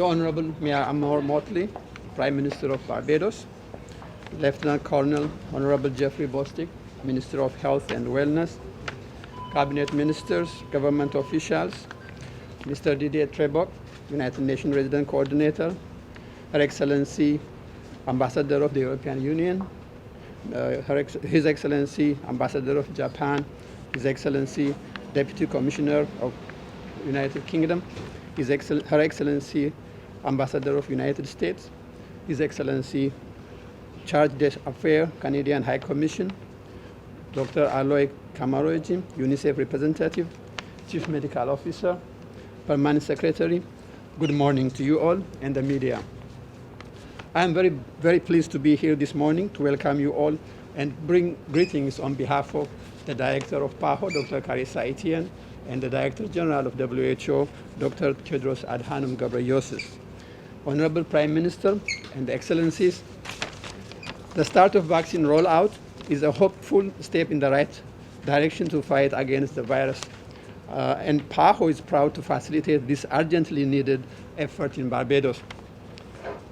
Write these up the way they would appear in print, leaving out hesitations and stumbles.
Honorable Mayor Amor Motley, Prime Minister of Barbados, Lieutenant Colonel Honorable Jeffrey Bostic, Minister of Health and Wellness, Cabinet Ministers, government officials, Mr. Didier Trebok, United Nations Resident Coordinator, Her Excellency Ambassador of the European Union, His Excellency Ambassador of Japan, His Excellency Deputy Commissioner of United Kingdom, Her Excellency Ambassador of United States, His Excellency Charge d'Affaires, Canadian High Commission, Dr. Aloy Kamaroji, UNICEF representative, Chief Medical Officer, Permanent Secretary. Good morning to you all and the media. I am very, very pleased to be here this morning to welcome you all and bring greetings on behalf of the Director of PAHO, Dr. Carissa Etienne, and the Director General of WHO, Dr. Tedros Adhanom Ghebreyesus. Honorable Prime Minister and Excellencies, the start of vaccine rollout is a hopeful step in the right direction to fight against the virus. And PAHO is proud to facilitate this urgently needed effort in Barbados.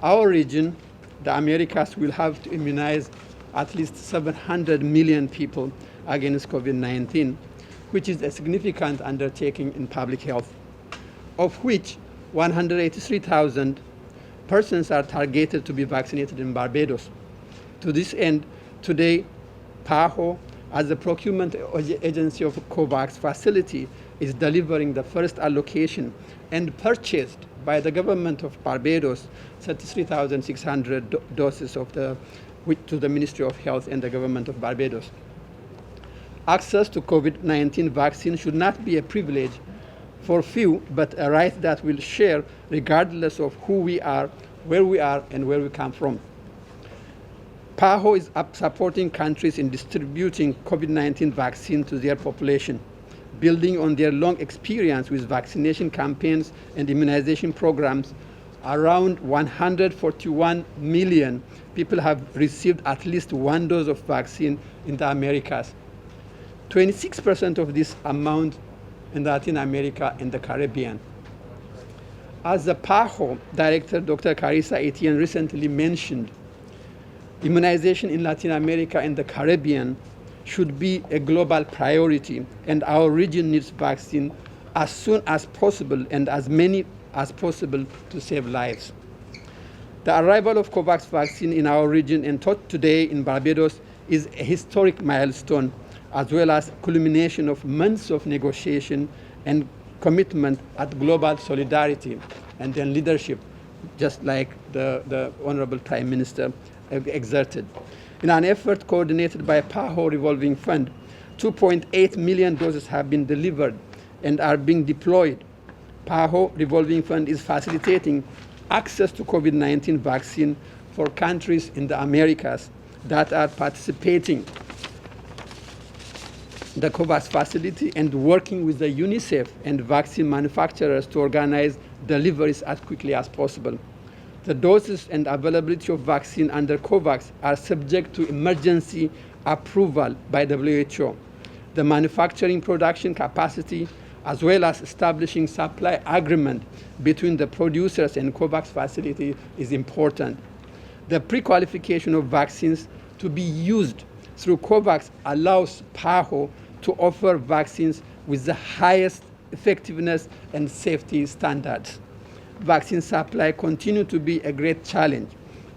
Our region, the Americas, will have to immunize at least 700 million people against COVID-19, which is a significant undertaking in public health, of which 183,000 persons are targeted to be vaccinated in Barbados. To this end, today, PAHO, as the procurement agency of COVAX facility, is delivering the first allocation and purchased by the government of Barbados 33,600 doses to the Ministry of Health and the government of Barbados. Access to COVID-19 vaccine should not be a privilege for few, but a right that we'll share regardless of who we are, and where we come from. PAHO is supporting countries in distributing COVID-19 vaccine to their population, building on their long experience with vaccination campaigns and immunization programs. Around 141 million people have received at least one dose of vaccine in the Americas. 26% of this amount in Latin America and the Caribbean. As the PAHO Director, Dr. Carissa Etienne, recently mentioned, immunization in Latin America and the Caribbean should be a global priority, and our region needs vaccine as soon as possible and as many as possible to save lives. The arrival of COVAX vaccine in our region and today in Barbados is a historic milestone, as well as culmination of months of negotiation and commitment at global solidarity and then leadership, just like the Honorable Prime Minister exerted. In an effort coordinated by PAHO Revolving Fund, 2.8 million doses have been delivered and are being deployed. PAHO Revolving Fund is facilitating access to COVID-19 vaccine for countries in the Americas that are participating in the COVAX facility and working with the UNICEF and vaccine manufacturers to organize deliveries as quickly as possible. The doses and availability of vaccine under COVAX are subject to emergency approval by WHO. The manufacturing production capacity, as well as establishing supply agreement between the producers and COVAX facility, is important. The pre-qualification of vaccines to be used through COVAX allows PAHO to offer vaccines with the highest effectiveness and safety standards. Vaccine supply continues to be a great challenge,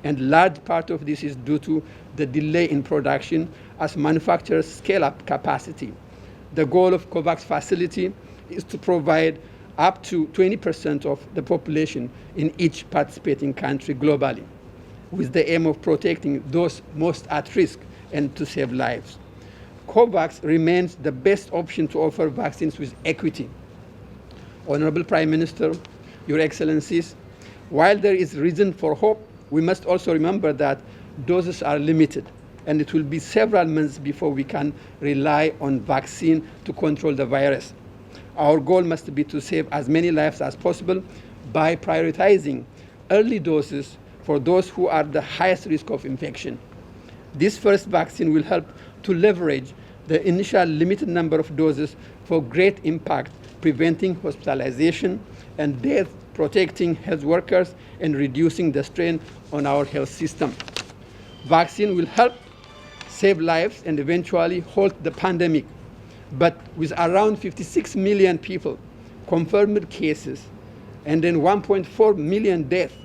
and large part of this is due to the delay in production as manufacturers scale up capacity. The goal of COVAX facility is to provide up to 20% of the population in each participating country globally, with the aim of protecting those most at risk and to save lives. COVAX remains the best option to offer vaccines with equity. Honorable Prime Minister, Your Excellencies, while there is reason for hope, we must also remember that doses are limited, and it will be several months before we can rely on vaccine to control the virus. Our goal must be to save as many lives as possible by prioritizing early doses for those who are the highest risk of infection. This first vaccine will help to leverage the initial limited number of doses for great impact, preventing hospitalization and death protecting health workers and reducing the strain on our health system. Vaccine will help save lives and eventually halt the pandemic. But with around 56 million people confirmed cases and then 1.4 million deaths,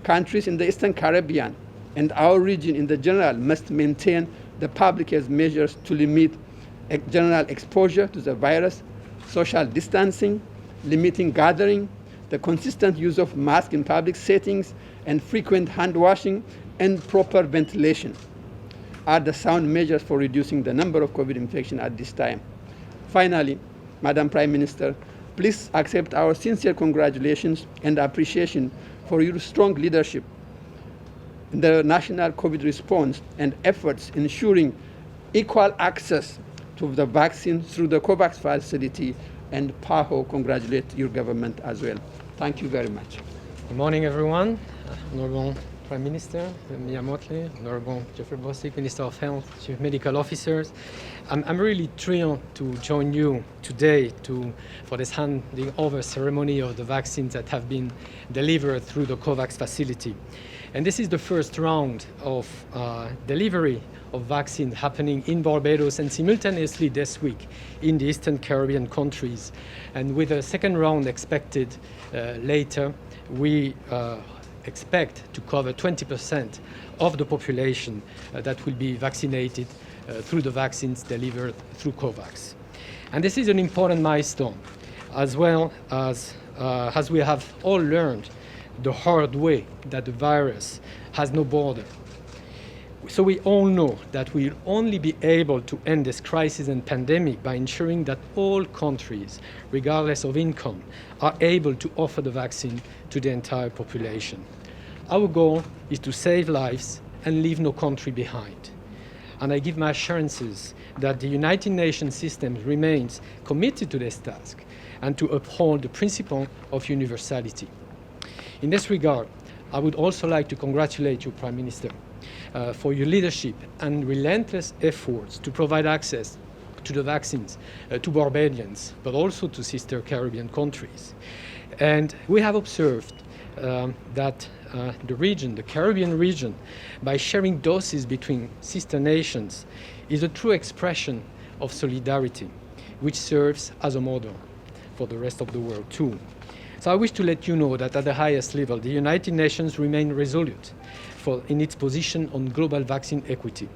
countries in the Eastern Caribbean and our region in the general must maintain the public health measures to limit general exposure to the virus, social distancing, limiting gathering, the consistent use of masks in public settings, and frequent hand washing and proper ventilation are the sound measures for reducing the number of COVID infections at this time. Finally, Madam Prime Minister, please accept our sincere congratulations and appreciation for your strong leadership in the national COVID response and efforts ensuring equal access to the vaccine through the COVAX facility, and PAHO congratulate your government as well. Thank you very much. Good morning, everyone. Honorable Prime Minister Mia Mottley, Honorable Jeffrey Bostic, Minister of Health, Chief Medical Officers. I'm really thrilled to join you today for this handing over ceremony of the vaccines that have been delivered through the COVAX facility. And this is the first round of delivery of vaccine happening in Barbados and simultaneously this week in the Eastern Caribbean countries. And with a second round expected later, we expect to cover 20% of the population that will be vaccinated through the vaccines delivered through COVAX. And this is an important milestone, as well as we have all learned the hard way that the virus has no border. So we all know that we'll only be able to end this crisis and pandemic by ensuring that all countries, regardless of income, are able to offer the vaccine to the entire population. Our goal is to save lives and leave no country behind. And I give my assurances that the United Nations system remains committed to this task and to uphold the principle of universality. In this regard, I would also like to congratulate you, Prime Minister, for your leadership and relentless efforts to provide access to the vaccines to Barbadians, but also to sister Caribbean countries. And we have observed that the region, the Caribbean region, by sharing doses between sister nations, is a true expression of solidarity, which serves as a model for the rest of the world too. So I wish to let you know that at the highest level, the United Nations remain resolute in its position on global vaccine equity,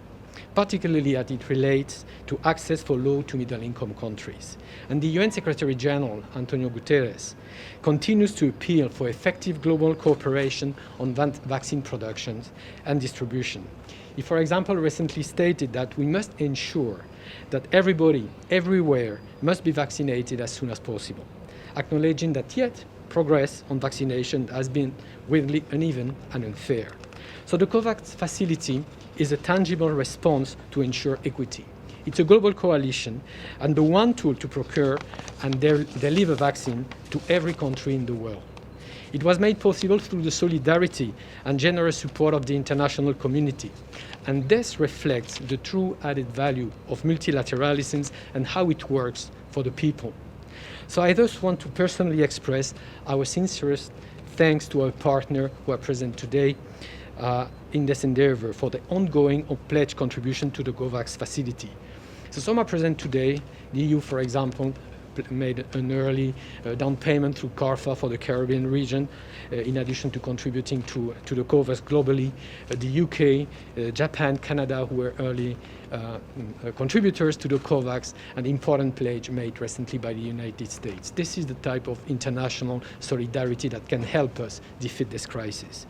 particularly as it relates to access for low to middle income countries. And the UN Secretary General, Antonio Guterres, continues to appeal for effective global cooperation on vaccine production and distribution. He, for example, recently stated that we must ensure that everybody, everywhere, must be vaccinated as soon as possible, acknowledging that yet progress on vaccination has been weirdly uneven and unfair. So the COVAX facility is a tangible response to ensure equity. It's a global coalition and the one tool to procure and deliver vaccine to every country in the world. It was made possible through the solidarity and generous support of the international community. And this reflects the true added value of multilateralism and how it works for the people. So I just want to personally express our sincerest thanks to our partner who are present today in this endeavor for the ongoing or pledged contribution to the COVAX facility. So some are present today. The EU, for example, made an early down payment through CARFA for the Caribbean region, in addition to contributing to the COVAX globally. The UK, Japan, Canada, who were early contributors to the COVAX, an important pledge made recently by the United States. This is the type of international solidarity that can help us defeat this crisis.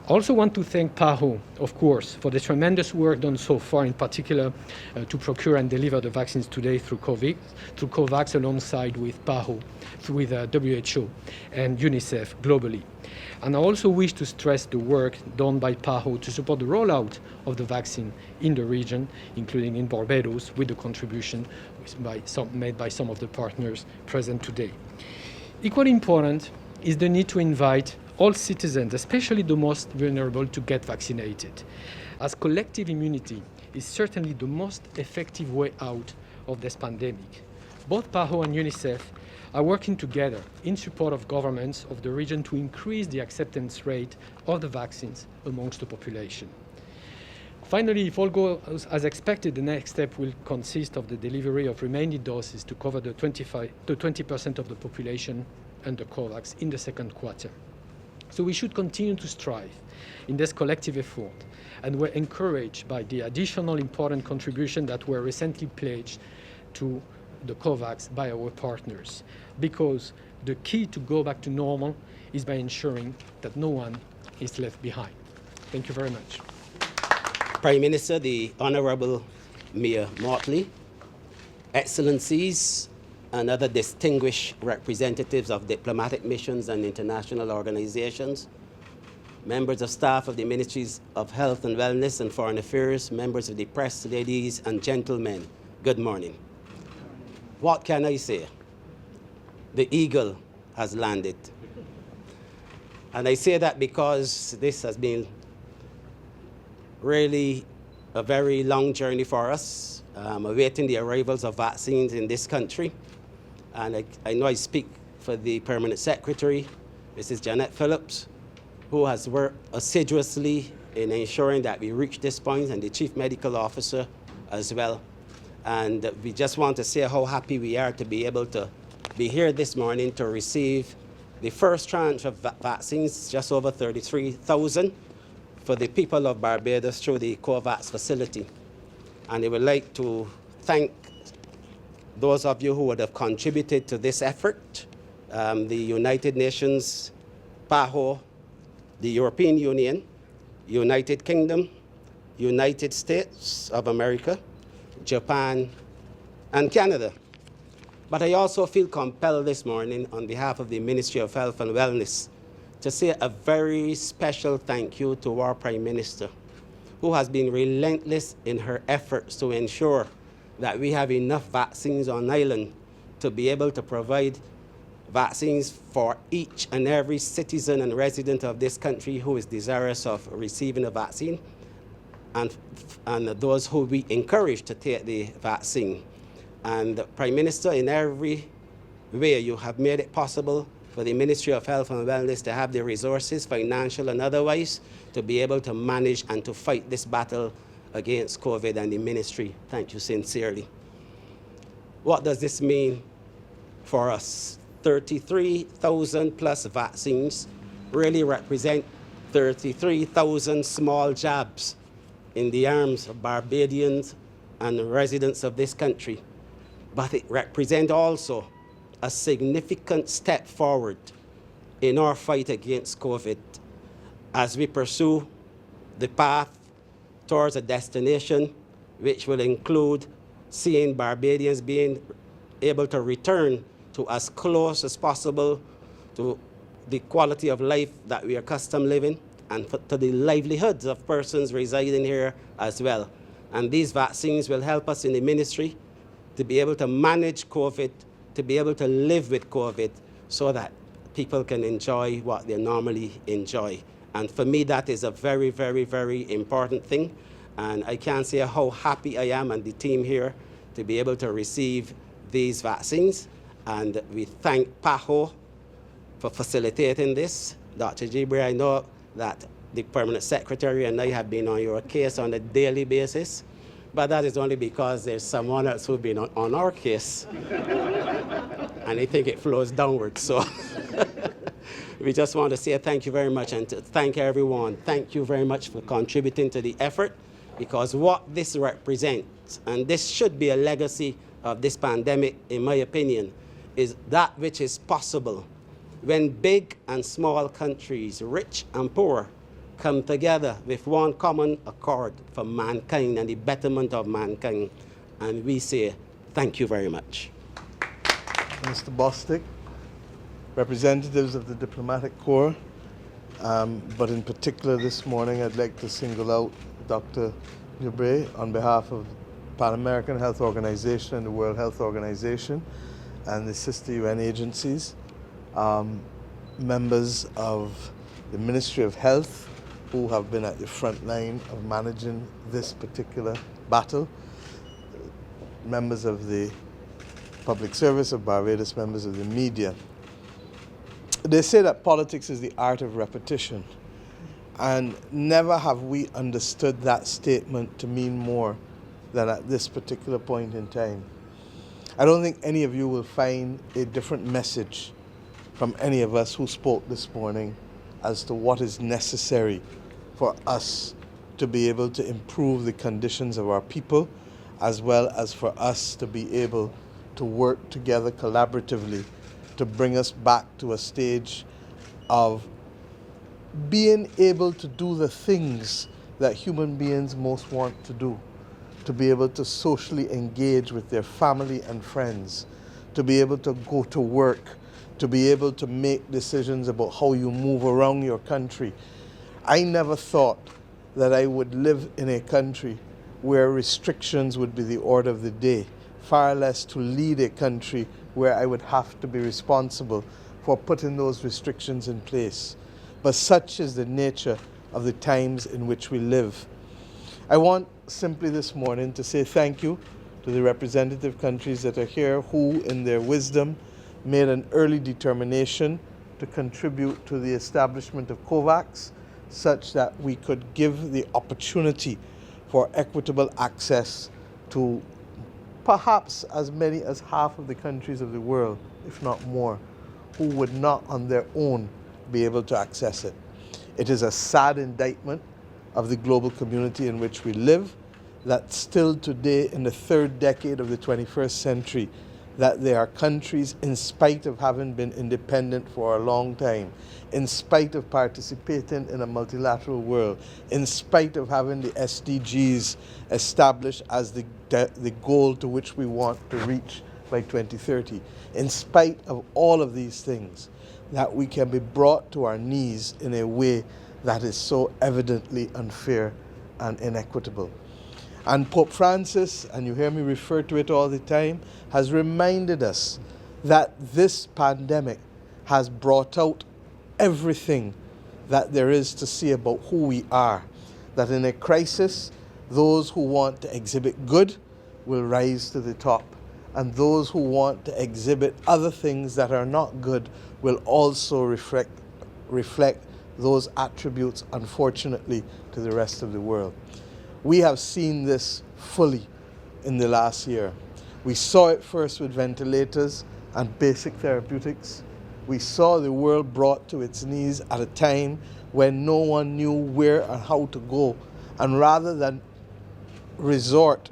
I also want to thank PAHO, of course, for the tremendous work done so far, in particular to procure and deliver the vaccines today through COVAX alongside with PAHO, with WHO and UNICEF globally. And I also wish to stress the work done by PAHO to support the rollout of the vaccine in the region, including in Barbados, with the contribution made by some of the partners present today. Equally important is the need to invite all citizens, especially the most vulnerable, to get vaccinated, as collective immunity is certainly the most effective way out of this pandemic. both PAHO and UNICEF are working together in support of governments of the region to increase the acceptance rate of the vaccines amongst the population. Finally, if all goes as expected, the next step will consist of the delivery of remaining doses to cover the 20% of the population under COVAX in the second quarter. So we should continue to strive in this collective effort, and we're encouraged by the additional important contribution that were recently pledged to the COVAX by our partners, because the key to go back to normal is by ensuring that no one is left behind. Thank you very much. Prime Minister, the Honorable Mayor Motley, Excellencies, and other distinguished representatives of diplomatic missions and international organizations, members of staff of the Ministries of Health and Wellness and Foreign Affairs, members of the press, ladies and gentlemen, good morning. What can I say? The eagle has landed. And I say that because this has been really a very long journey for us, awaiting the arrivals of vaccines in this country. And I know I speak for the Permanent Secretary, Mrs. Janet Phillips, who has worked assiduously in ensuring that we reach this point, and the Chief Medical Officer as well. And we just want to say how happy we are to be able to be here this morning to receive the first tranche of vaccines, just over 33,000, for the people of Barbados through the COVAX facility. And I would like to thank those of you who would have contributed to this effort, the United Nations, PAHO, the European Union, United Kingdom, United States of America, Japan, and Canada. But I also feel compelled this morning on behalf of the Ministry of Health and Wellness to say a very special thank you to our Prime Minister, who has been relentless in her efforts to ensure that we have enough vaccines on island to be able to provide vaccines for each and every citizen and resident of this country who is desirous of receiving a vaccine, and those who we encourage to take the vaccine. And Prime Minister, in every way you have made it possible for the Ministry of Health and Wellness to have the resources, financial and otherwise, to be able to manage and to fight this battle against COVID and the ministry. Thank you sincerely. What does this mean for us? 33,000 plus vaccines really represent 33,000 small jabs in the arms of Barbadians and residents of this country. But it represents also a significant step forward in our fight against COVID as we pursue the path towards a destination which will include seeing Barbadians being able to return to as close as possible to the quality of life that we are accustomed living, and to the livelihoods of persons residing here as well. And these vaccines will help us in the ministry to be able to manage COVID, to be able to live with COVID, so that people can enjoy what they normally enjoy. And for me, that is a very, very, very important thing. And I can't say how happy I am and the team here to be able to receive these vaccines. And we thank PAHO for facilitating this. Dr. Jibril, I know that the Permanent Secretary and I have been on your case on a daily basis, but that is only because there's someone else who's been on our case. And I think it flows downwards. So we just want to say thank you very much, and to thank everyone. Thank you very much for contributing to the effort, because what this represents, and this should be a legacy of this pandemic, in my opinion, is that which is possible when big and small countries, rich and poor, come together with one common accord for mankind and the betterment of mankind. And we say thank you very much. Mr. Bostic, representatives of the Diplomatic Corps, but in particular this morning I'd like to single out Dr. Dubre on behalf of Pan American Health Organization and the World Health Organization and the sister UN agencies, members of the Ministry of Health who have been at the front line of managing this particular battle, members of the public service of Barbados, members of the media. They say that politics is the art of repetition, and never have we understood that statement to mean more than at this particular point in time. I don't think any of you will find a different message from any of us who spoke this morning as to what is necessary for us to be able to improve the conditions of our people, as well as for us to be able to work together collaboratively to bring us back to a stage of being able to do the things that human beings most want to do, to be able to socially engage with their family and friends, to be able to go to work, to be able to make decisions about how you move around your country. I never thought that I would live in a country where restrictions would be the order of the day, far less to lead a country where I would have to be responsible for putting those restrictions in place. But such is the nature of the times in which we live. I want simply this morning to say thank you to the representative countries that are here who, in their wisdom, made an early determination to contribute to the establishment of COVAX, such that we could give the opportunity for equitable access to perhaps as many as half of the countries of the world, if not more, who would not on their own be able to access it. It is a sad indictment of the global community in which we live, that still today, in the third decade of the 21st century, that there are countries, in spite of having been independent for a long time, in spite of participating in a multilateral world, in spite of having the SDGs established as the goal to which we want to reach by 2030, in spite of all of these things, that we can be brought to our knees in a way that is so evidently unfair and inequitable. And Pope Francis, and you hear me refer to it all the time, has reminded us that this pandemic has brought out everything that there is to see about who we are. That in a crisis, those who want to exhibit good will rise to the top, and those who want to exhibit other things that are not good will also reflect those attributes, unfortunately, to the rest of the world. We have seen this fully in the last year. We saw it first with ventilators and basic therapeutics. We saw the world brought to its knees at a time when no one knew where and how to go. And rather than resort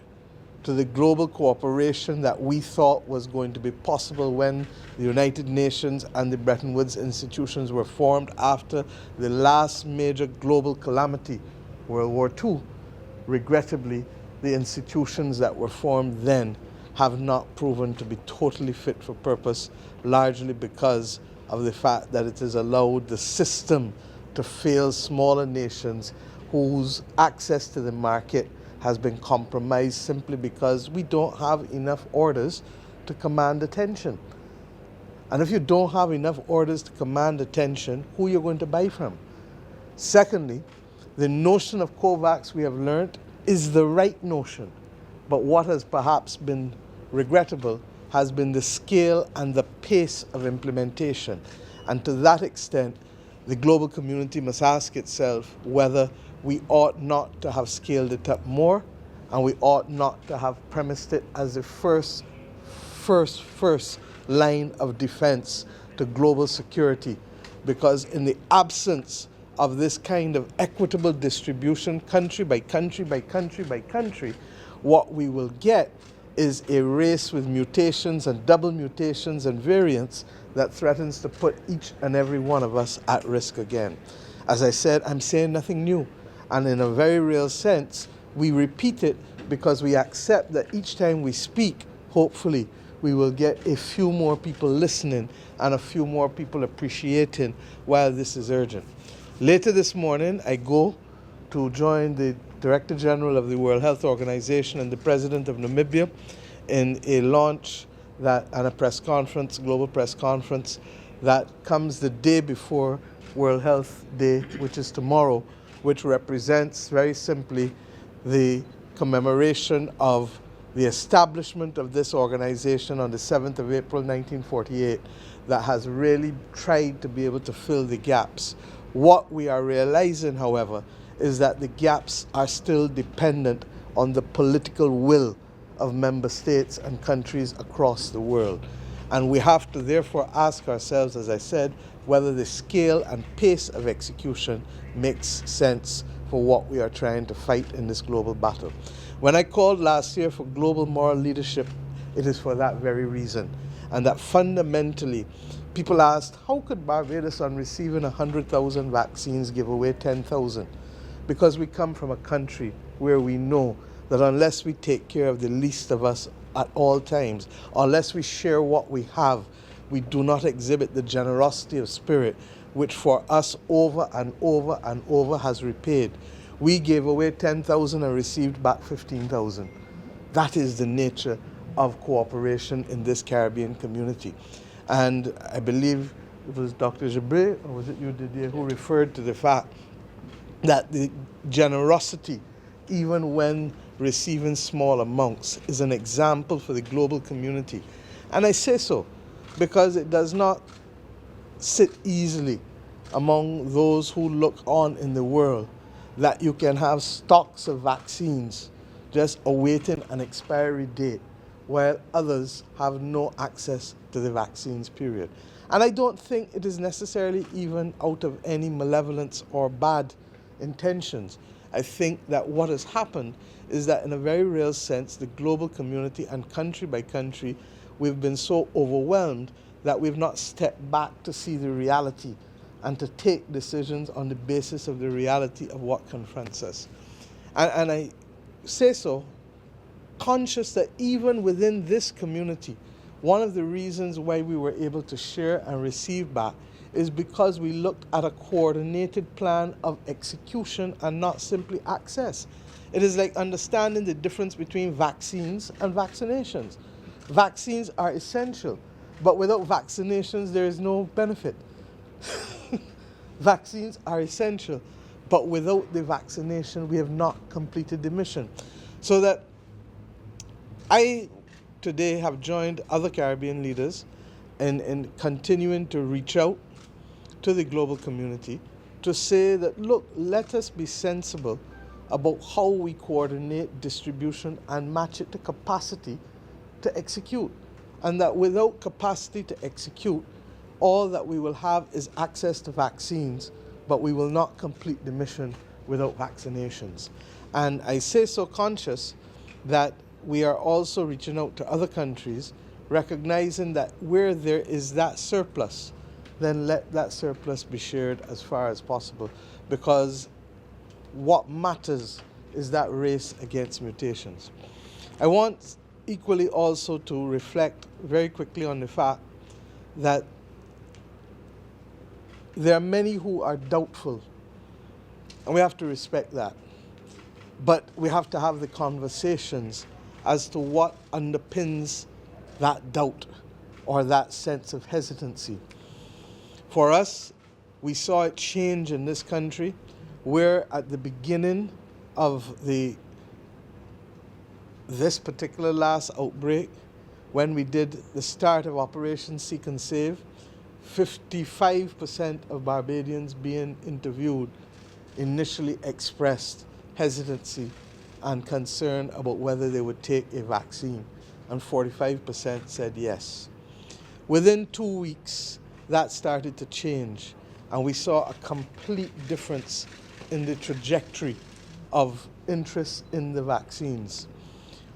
to the global cooperation that we thought was going to be possible when the United Nations and the Bretton Woods institutions were formed after the last major global calamity, World War II, regrettably, the institutions that were formed then have not proven to be totally fit for purpose, largely because of the fact that it has allowed the system to fail smaller nations whose access to the market has been compromised simply because we don't have enough orders to command attention. And if you don't have enough orders to command attention, who are you going to buy from? Secondly, the notion of COVAX, we have learned, is the right notion. But what has perhaps been regrettable has been the scale and the pace of implementation. And to that extent, the global community must ask itself whether we ought not to have scaled it up more, and we ought not to have premised it as the first line of defense to global security. Because in the absence of this kind of equitable distribution, country by country by country by country, what we will get is a race with mutations and double mutations and variants that threatens to put each and every one of us at risk again. As I said, I'm saying nothing new. And in a very real sense, we repeat it because we accept that each time we speak, hopefully, we will get a few more people listening and a few more people appreciating why this is urgent. Later this morning, I go to join the Director General of the World Health Organization and the President of Namibia in a launch and a press conference, global press conference, that comes the day before World Health Day, which is tomorrow, which represents very simply the commemoration of the establishment of this organization on the 7th of April 1948 that has really tried to be able to fill the gaps. What we are realizing, however, is that the gaps are still dependent on the political will of member states and countries across the world. And we have to therefore ask ourselves, as I said, whether the scale and pace of execution makes sense for what we are trying to fight in this global battle. When I called last year for global moral leadership, it is for that very reason. And that fundamentally, people asked, how could Barbados, on receiving 100,000 vaccines, give away 10,000? Because we come from a country where we know that unless we take care of the least of us at all times, unless we share what we have, we do not exhibit the generosity of spirit which for us over and over and over has repaid. We gave away 10,000 and received back 15,000. That is the nature of cooperation in this Caribbean community. And I believe it was Dr. Gibre, or was it you, Didier, who referred to the fact that the generosity, even when receiving small amounts, is an example for the global community. And I say so because it does not sit easily among those who look on in the world that you can have stocks of vaccines just awaiting an expiry date while others have no access to the vaccines, period. And I don't think it is necessarily even out of any malevolence or bad intentions. I think that what has happened is that in a very real sense, the global community and country by country, we've been so overwhelmed that we've not stepped back to see the reality and to take decisions on the basis of the reality of what confronts us. And I say so conscious that even within this community, one of the reasons why we were able to share and receive back is because we looked at a coordinated plan of execution and not simply access. It is like understanding the difference between vaccines and vaccinations. Vaccines are essential, but without vaccinations, there is no benefit. Vaccines are essential, but without the vaccination, we have not completed the mission. So that I today have joined other Caribbean leaders in continuing to reach out to the global community to say that, look, let us be sensible about how we coordinate distribution and match it to capacity to execute. And that without capacity to execute, all that we will have is access to vaccines, but we will not complete the mission without vaccinations. And I say so conscious that we are also reaching out to other countries, recognizing that where there is that surplus, then let that surplus be shared as far as possible, because what matters is that race against mutations. I want equally also to reflect very quickly on the fact that there are many who are doubtful, and we have to respect that. But we have to have the conversations as to what underpins that doubt or that sense of hesitancy. For us, we saw it change in this country, where at the beginning of this particular last outbreak, when we did the start of Operation Seek and Save, 55% of Barbadians being interviewed initially expressed hesitancy and concern about whether they would take a vaccine, and 45% said yes. Within 2 weeks, that started to change, and we saw a complete difference in the trajectory of interest in the vaccines.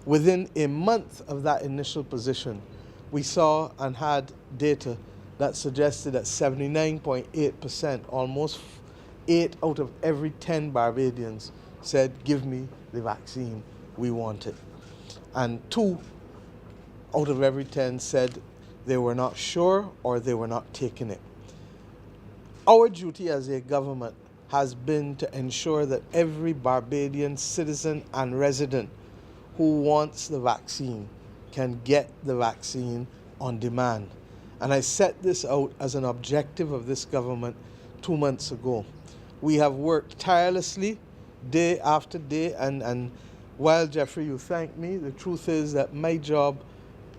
Within a month of that initial position, we saw and had data that suggested that 79.8%, almost 8 out of every 10 Barbadians, said, give me the vaccine, we want it. And 2 out of every 10 said they were not sure or they were not taking it. Our duty as a government has been to ensure that every Barbadian citizen and resident who wants the vaccine can get the vaccine on demand. And I set this out as an objective of this government 2 months ago. We have worked tirelessly day after day, and while, Jeffrey, you thank me, the truth is that my job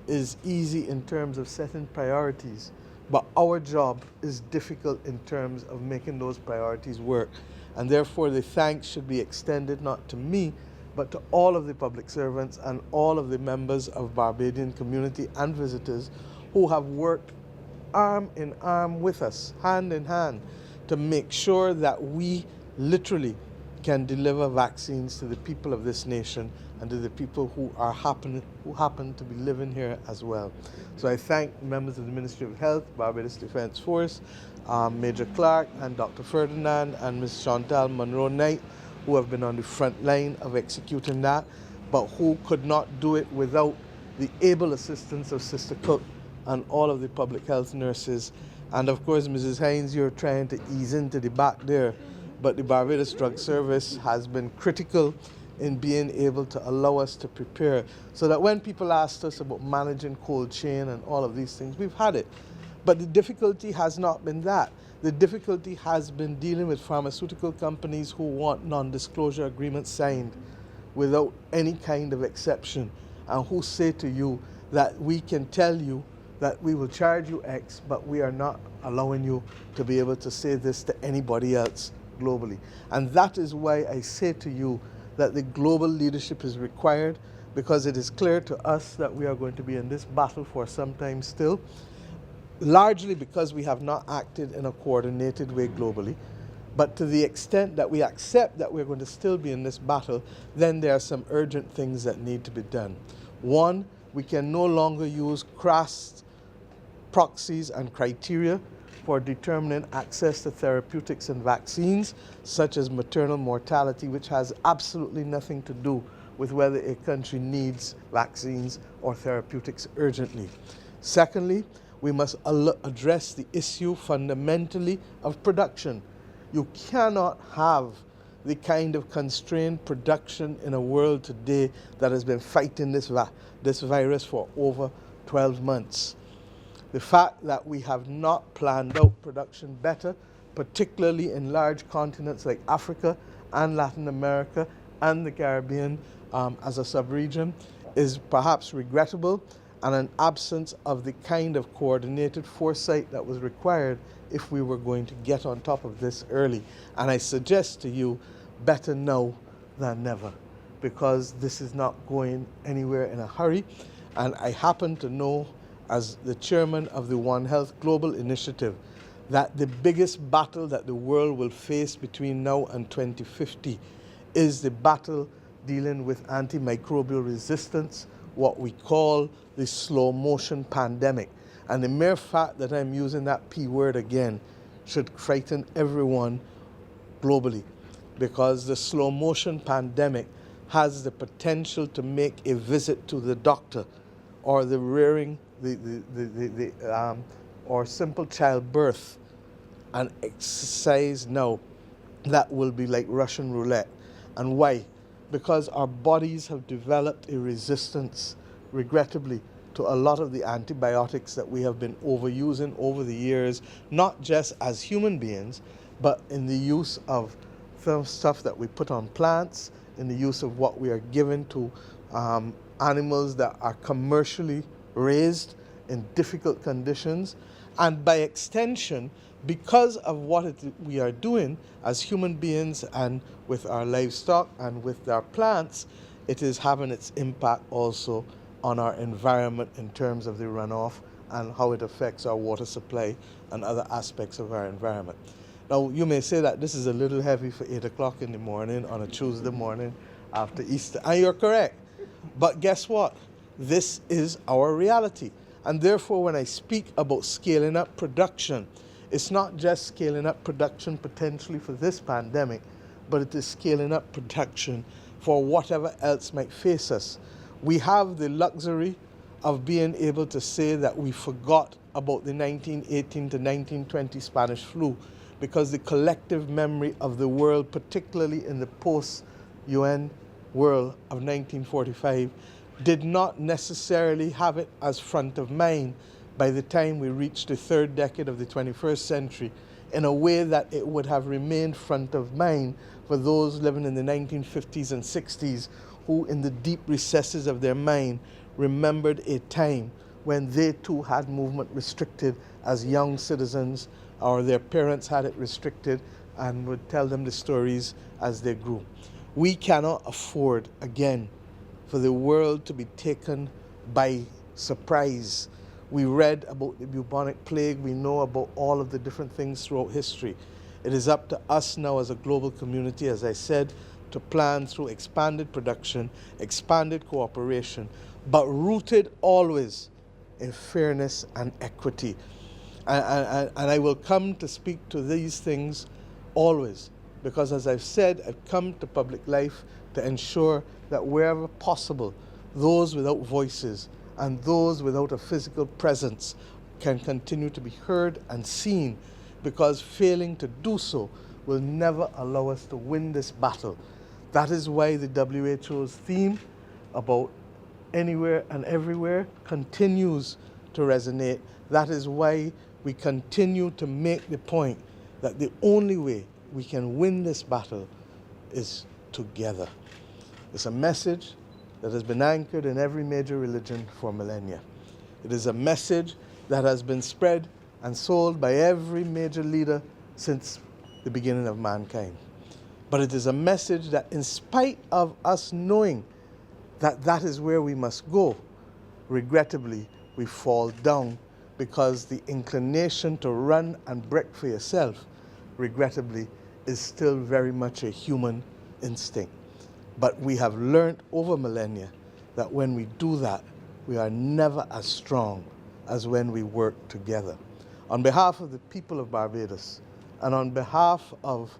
is easy in terms of setting priorities, but our job is difficult in terms of making those priorities work. And therefore, the thanks should be extended not to me, but to all of the public servants and all of the members of Barbadian community and visitors who have worked arm in arm with us, hand in hand, to make sure that we literally can deliver vaccines to the people of this nation and to the people who happen to be living here as well. So I thank members of the Ministry of Health, Barbados Defence Force, Major Clark and Dr. Ferdinand and Ms. Chantal Monroe-Knight, who have been on the front line of executing that, but who could not do it without the able assistance of Sister Cook and all of the public health nurses. And of course, Mrs. Hines, you're trying to ease into the back there, but the Barbados Drug Service has been critical in being able to allow us to prepare, so that when people asked us about managing cold chain and all of these things, we've had it. But the difficulty has not been that. The difficulty has been dealing with pharmaceutical companies who want non-disclosure agreements signed without any kind of exception, and who say to you that we can tell you that we will charge you X, but we are not allowing you to be able to say this to anybody else globally. And that is why I say to you that the global leadership is required, because it is clear to us that we are going to be in this battle for some time still, largely because we have not acted in a coordinated way globally. But to the extent that we accept that we're going to still be in this battle, then there are some urgent things that need to be done. One, we can no longer use crass proxies and criteria for determining access to therapeutics and vaccines, such as maternal mortality, which has absolutely nothing to do with whether a country needs vaccines or therapeutics urgently. Secondly, we must address the issue fundamentally of production. You cannot have the kind of constrained production in a world today that has been fighting this virus for over 12 months. The fact that we have not planned out production better, particularly in large continents like Africa and Latin America and the Caribbean as a sub-region, is perhaps regrettable, and an absence of the kind of coordinated foresight that was required if we were going to get on top of this early. And I suggest to you, better now than never, because this is not going anywhere in a hurry. And I happen to know, as the chairman of the One Health Global Initiative, that the biggest battle that the world will face between now and 2050 is the battle dealing with antimicrobial resistance, what we call the slow motion pandemic. And the mere fact that I'm using that P word again should frighten everyone globally, because the slow motion pandemic has the potential to make a visit to the doctor or the rearing or simple childbirth an exercise now that will be like Russian roulette. And why? Because our bodies have developed a resistance, regrettably, to a lot of the antibiotics that we have been overusing over the years, not just as human beings, but in the use of stuff that we put on plants, in the use of what we are given to animals that are commercially raised in difficult conditions. And by extension, because of what we are doing as human beings and with our livestock and with our plants, it is having its impact also on our environment in terms of the runoff and how it affects our water supply and other aspects of our environment. Now, you may say that this is a little heavy for 8 o'clock in the morning on a Tuesday morning after Easter, and you're correct. But guess what? This is our reality. And therefore, when I speak about scaling up production, it's not just scaling up production potentially for this pandemic, but it is scaling up production for whatever else might face us. We have the luxury of being able to say that we forgot about the 1918 to 1920 Spanish flu, because the collective memory of the world, particularly in the post-UN world of 1945, did not necessarily have it as front of mind by the time we reached the third decade of the 21st century, in a way that it would have remained front of mind for those living in the 1950s and 60s who in the deep recesses of their mind remembered a time when they too had movement restricted as young citizens, or their parents had it restricted, and would tell them the stories as they grew. We cannot afford, again, for the world to be taken by surprise. We read about the bubonic plague. We know about all of the different things throughout history. It is up to us now as a global community, as I said, to plan through expanded production, expanded cooperation, but rooted always in fairness and equity. And I will come to speak to these things always, because as I've said, I've come to public life to ensure that wherever possible, those without voices and those without a physical presence can continue to be heard and seen, because failing to do so will never allow us to win this battle. That is why the WHO's theme about anywhere and everywhere continues to resonate. That is why we continue to make the point that the only way we can win this battle is together. It's a message that has been anchored in every major religion for millennia. It is a message that has been spread and sold by every major leader since the beginning of mankind. But it is a message that, in spite of us knowing that that is where we must go, regrettably, we fall down, because the inclination to run and break for yourself, regrettably, is still very much a human instinct. But we have learned over millennia that when we do that, we are never as strong as when we work together. On behalf of the people of Barbados, and on behalf of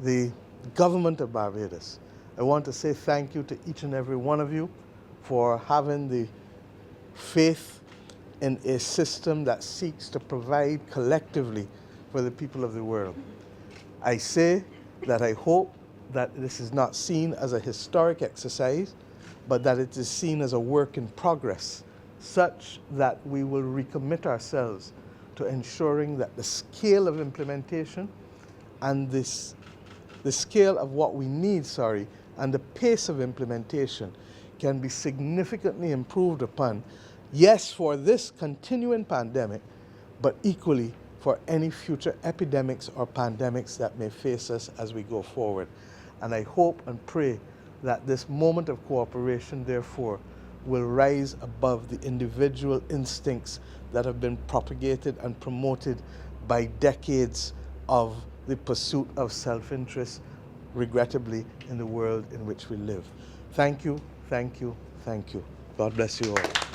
the government of Barbados, I want to say thank you to each and every one of you for having the faith in a system that seeks to provide collectively for the people of the world. I say that I hope that this is not seen as a historic exercise, but that it is seen as a work in progress, such that we will recommit ourselves to ensuring that the scale of implementation and the scale of what we need, and the pace of implementation can be significantly improved upon, yes, for this continuing pandemic, but equally for any future epidemics or pandemics that may face us as we go forward. And I hope and pray that this moment of cooperation, therefore, will rise above the individual instincts that have been propagated and promoted by decades of the pursuit of self-interest, regrettably, in the world in which we live. Thank you, thank you, thank you. God bless you all.